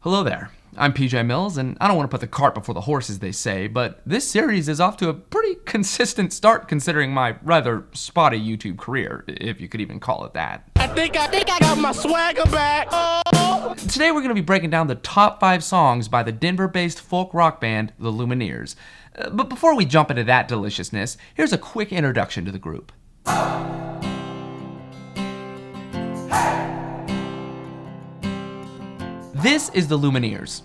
Hello there, I'm PJ Mills, and I don't want to put the cart before the horse, as they say, but this series is off to a pretty consistent start considering my rather spotty YouTube career, if you could even call it that. I think I got my swagger back. Oh. Today we're going to be breaking down the top 5 songs by the Denver-based folk rock band, the Lumineers. But before we jump into that deliciousness, here's a quick introduction to the group. This is the Lumineers.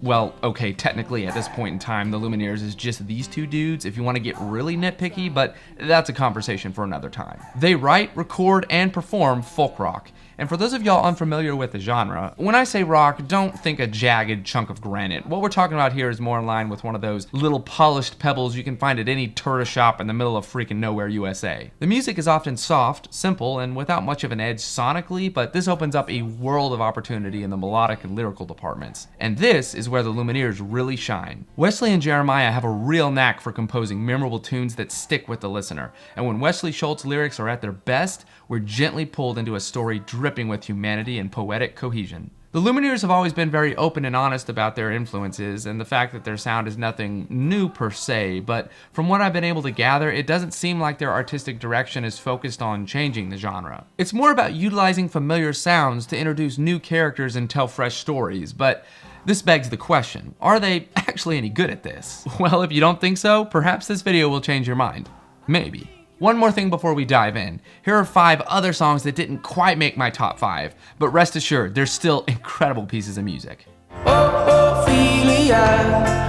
Well, okay, technically at this point in time, the Lumineers is just these two dudes if you want to get really nitpicky, but that's a conversation for another time. They write, record, and perform folk rock. And for those of y'all unfamiliar with the genre, when I say rock, don't think a jagged chunk of granite. What we're talking about here is more in line with one of those little polished pebbles you can find at any tourist shop in the middle of freaking nowhere, USA. The music is often soft, simple, and without much of an edge sonically, but this opens up a world of opportunity in the melodic and lyrical departments. And this is where the Lumineers really shine. Wesley and Jeremiah have a real knack for composing memorable tunes that stick with the listener. And when Wesley Schultz's lyrics are at their best, we're gently pulled into a story dripping with humanity and poetic cohesion. The Lumineers have always been very open and honest about their influences and the fact that their sound is nothing new per se, but from what I've been able to gather, it doesn't seem like their artistic direction is focused on changing the genre. It's more about utilizing familiar sounds to introduce new characters and tell fresh stories, but this begs the question, are they actually any good at this? Well, if you don't think so, perhaps this video will change your mind. Maybe. One more thing before we dive in. Here are 5 other songs that didn't quite make my top 5, but rest assured, they're still incredible pieces of music. OPHELIA.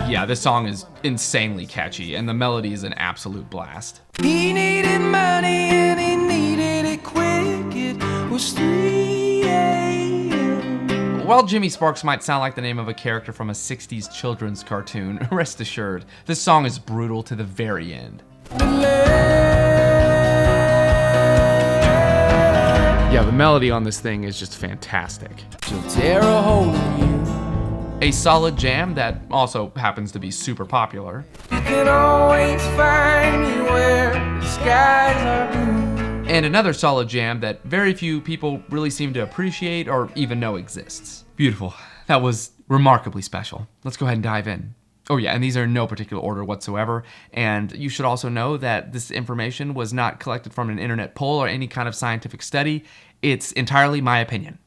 Yeah, this song is insanely catchy, and the melody is an absolute blast. He needed money and he needed it quick. It was 3 a.m. While Jimmy Sparks might sound like the name of a character from a 60s children's cartoon, rest assured, this song is brutal to the very end. Yeah, the melody on this thing is just fantastic. She'll tear a hole in you. A solid jam that also happens to be super popular. You can always find me where the skies are blue. And another solid jam that very few people really seem to appreciate or even know exists. Beautiful. That was remarkably special. Let's go ahead and dive in. Oh yeah, and these are in no particular order whatsoever, and you should also know that this information was not collected from an internet poll or any kind of scientific study. It's entirely my opinion.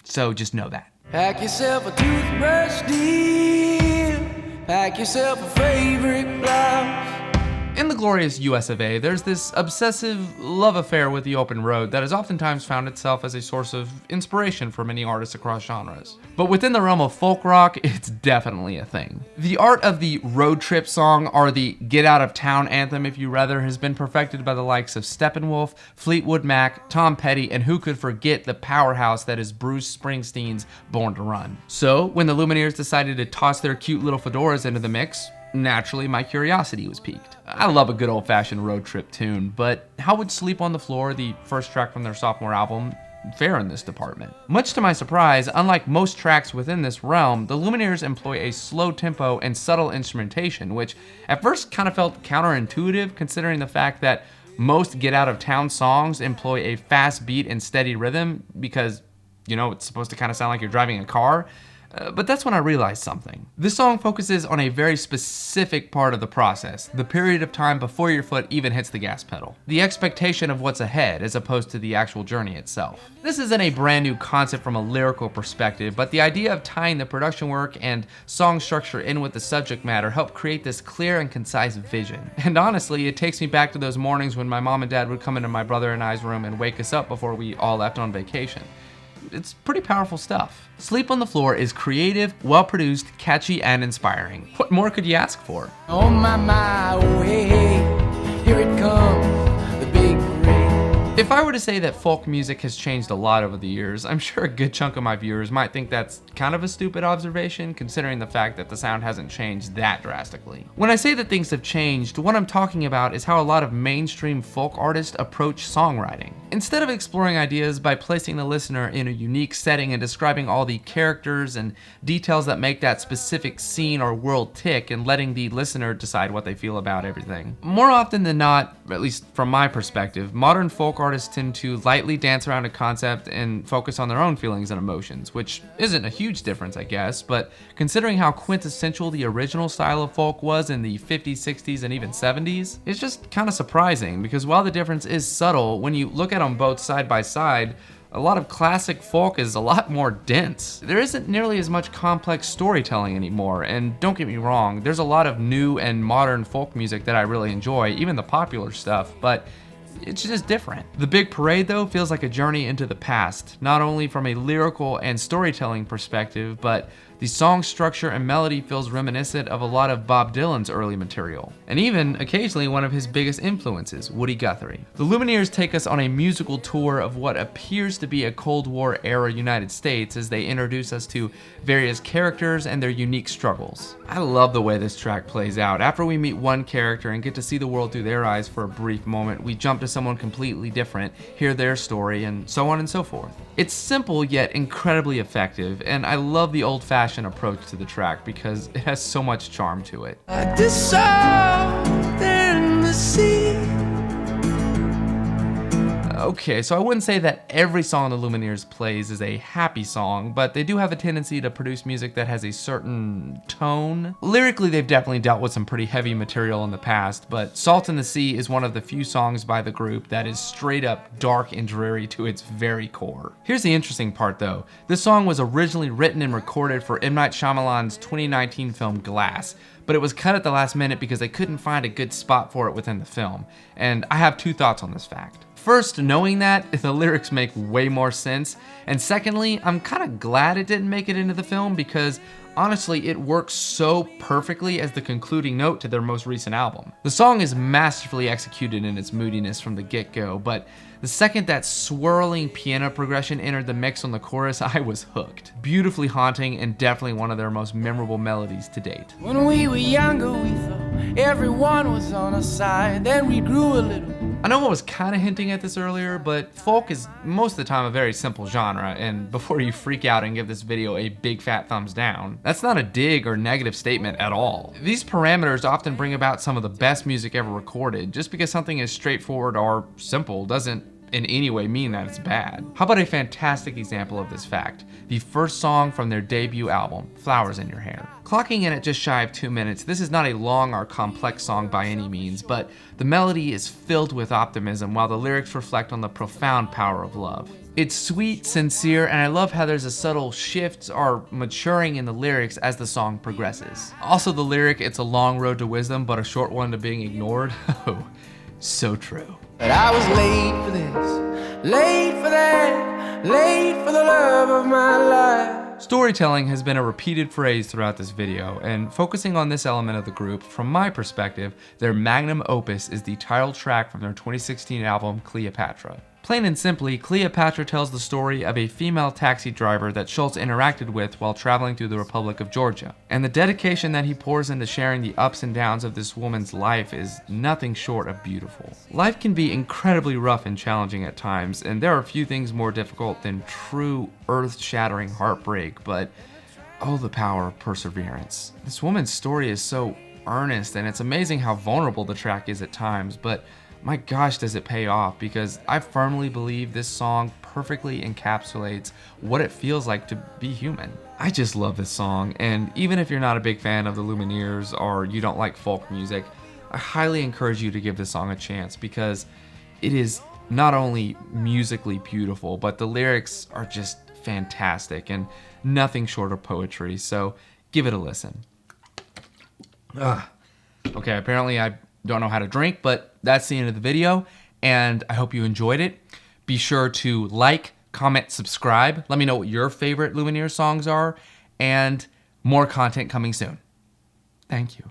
So just know that. Pack yourself a toothbrush, dear. Pack yourself a favorite blouse. In the glorious US of A, there's this obsessive love affair with the open road that has oftentimes found itself as a source of inspiration for many artists across genres. But within the realm of folk rock, it's definitely a thing. The art of the road trip song, or the get out of town anthem if you rather, has been perfected by the likes of Steppenwolf, Fleetwood Mac, Tom Petty, and who could forget the powerhouse that is Bruce Springsteen's Born to Run. So when the Lumineers decided to toss their cute little fedoras into the mix, naturally, my curiosity was piqued. I love a good old-fashioned road trip tune, but how would Sleep on the Floor, the first track from their sophomore album, fare in this department? Much to my surprise, unlike most tracks within this realm, the Lumineers employ a slow tempo and subtle instrumentation, which at first kind of felt counterintuitive considering the fact that most get-out-of-town songs employ a fast beat and steady rhythm because, you know, it's supposed to kind of sound like you're driving a car. But that's when I realized something. This song focuses on a very specific part of the process, the period of time before your foot even hits the gas pedal. The expectation of what's ahead as opposed to the actual journey itself. This isn't a brand new concept from a lyrical perspective, but the idea of tying the production work and song structure in with the subject matter helped create this clear and concise vision. And honestly, it takes me back to those mornings when my mom and dad would come into my brother and I's room and wake us up before we all left on vacation. It's pretty powerful stuff. Sleep on the Floor is creative, well-produced, catchy, and inspiring. What more could you ask for? On my way, here it comes, the big parade. If I were to say that folk music has changed a lot over the years, I'm sure a good chunk of my viewers might think that's kind of a stupid observation, considering the fact that the sound hasn't changed that drastically. When I say that things have changed, what I'm talking about is how a lot of mainstream folk artists approach songwriting. Instead of exploring ideas by placing the listener in a unique setting and describing all the characters and details that make that specific scene or world tick and letting the listener decide what they feel about everything. More often than not, at least from my perspective, modern folk artists tend to lightly dance around a concept and focus on their own feelings and emotions, which isn't a huge difference, I guess, but considering how quintessential the original style of folk was in the 50s, 60s, and even 70s, it's just kind of surprising, because while the difference is subtle, when you look at them both side by side, a lot of classic folk is a lot more dense. There isn't nearly as much complex storytelling anymore, and don't get me wrong, there's a lot of new and modern folk music that I really enjoy, even the popular stuff, but it's just different. The Big Parade, though, feels like a journey into the past, not only from a lyrical and storytelling perspective, but the song structure and melody feels reminiscent of a lot of Bob Dylan's early material, and even occasionally one of his biggest influences, Woody Guthrie. The Lumineers take us on a musical tour of what appears to be a Cold War era United States as they introduce us to various characters and their unique struggles. I love the way this track plays out. After we meet one character and get to see the world through their eyes for a brief moment, we jump to someone completely different, hear their story, and so on and so forth. It's simple yet incredibly effective, and I love the old-fashioned approach to the track because it has so much charm to it. Like the salt in the sea. Okay, so I wouldn't say that every song the Lumineers plays is a happy song, but they do have a tendency to produce music that has a certain tone. Lyrically, they've definitely dealt with some pretty heavy material in the past, but Salt in the Sea is one of the few songs by the group that is straight up dark and dreary to its very core. Here's the interesting part though. This song was originally written and recorded for M. Night Shyamalan's 2019 film Glass, but it was cut at the last minute because they couldn't find a good spot for it within the film. And I have two thoughts on this fact. First, knowing that, the lyrics make way more sense, and secondly, I'm kind of glad it didn't make it into the film because honestly, it works so perfectly as the concluding note to their most recent album. The song is masterfully executed in its moodiness from the get-go, but the second that swirling piano progression entered the mix on the chorus, I was hooked. Beautifully haunting and definitely one of their most memorable melodies to date. When we were younger, we thought everyone was on our side. Then we grew a little. I know I was kind of hinting at this earlier, but folk is most of the time a very simple genre, and before you freak out and give this video a big fat thumbs down, that's not a dig or negative statement at all. These parameters often bring about some of the best music ever recorded. Just because something is straightforward or simple doesn't in any way mean that it's bad. How about a fantastic example of this fact? The first song from their debut album, Flowers in Your Hair. Clocking in at just shy of 2 minutes, this is not a long or complex song by any means, but the melody is filled with optimism while the lyrics reflect on the profound power of love. It's sweet, sincere, and I love how there's a subtle shift or maturing in the lyrics as the song progresses. Also the lyric, "It's a long road to wisdom, but a short one to being ignored." Oh, so true. But I was late for this, late for that, late for the love of my life. Storytelling has been a repeated phrase throughout this video, and focusing on this element of the group, from my perspective, their magnum opus is the title track from their 2016 album, Cleopatra. Plain and simply, Cleopatra tells the story of a female taxi driver that Schultz interacted with while traveling through the Republic of Georgia. And the dedication that he pours into sharing the ups and downs of this woman's life is nothing short of beautiful. Life can be incredibly rough and challenging at times, and there are few things more difficult than true earth-shattering heartbreak, but oh, the power of perseverance. This woman's story is so earnest, and it's amazing how vulnerable the track is at times, but my gosh, does it pay off, because I firmly believe this song perfectly encapsulates what it feels like to be human. I just love this song, and even if you're not a big fan of the Lumineers or you don't like folk music, I highly encourage you to give this song a chance because it is not only musically beautiful, but the lyrics are just fantastic and nothing short of poetry, so give it a listen. Okay, apparently I don't know how to drink, but that's the end of the video, and I hope you enjoyed it. Be sure to like, comment, subscribe. Let me know what your favorite Lumineers songs are, and more content coming soon. Thank you.